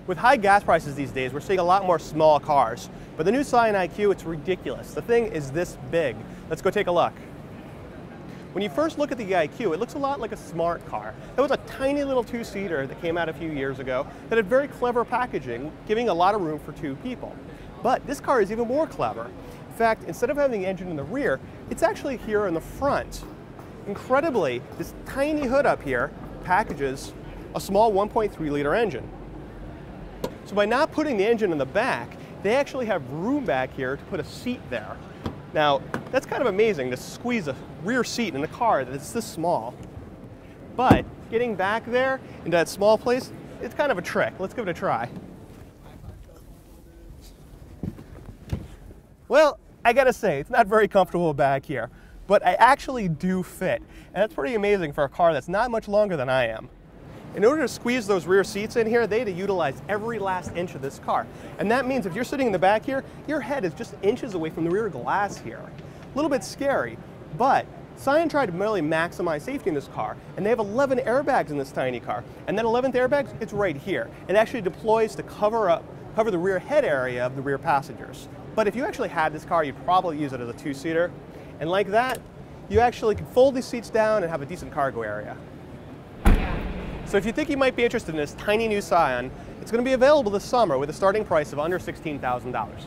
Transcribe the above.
With high gas prices these days, we're seeing a lot more small cars. But the new Scion IQ, it's ridiculous. The thing is this big. Let's go take a look. When you first look at the IQ, it looks a lot like a smart car. That was a tiny little two-seater that came out a few years ago that had very clever packaging, giving a lot of room for two people. But this car is even more clever. In fact, instead of having the engine in the rear, it's actually here in the front. Incredibly, this tiny hood up here packages a small 1.3-liter engine. So by not putting the engine in the back, they actually have room back here to put a seat there. Now, that's kind of amazing to squeeze a rear seat in a car that's this small. But getting back there into that small place, it's kind of a trick. Let's give it a try. Well, I gotta say, it's not very comfortable back here, but I actually do fit. And that's pretty amazing for a car that's not much longer than I am. In order to squeeze those rear seats in here, they had to utilize every last inch of this car. And that means if you're sitting in the back here, your head is just inches away from the rear glass here. A little bit scary, but Scion tried to really maximize safety in this car, and they have 11 airbags in this tiny car. And that 11th airbag, it's right here. It actually deploys to cover the rear head area of the rear passengers. But if you actually had this car, you'd probably use it as a two-seater. And like that, you actually can fold these seats down and have a decent cargo area. So if you think you might be interested in this tiny new Scion, it's going to be available this summer with a starting price of under $16,000.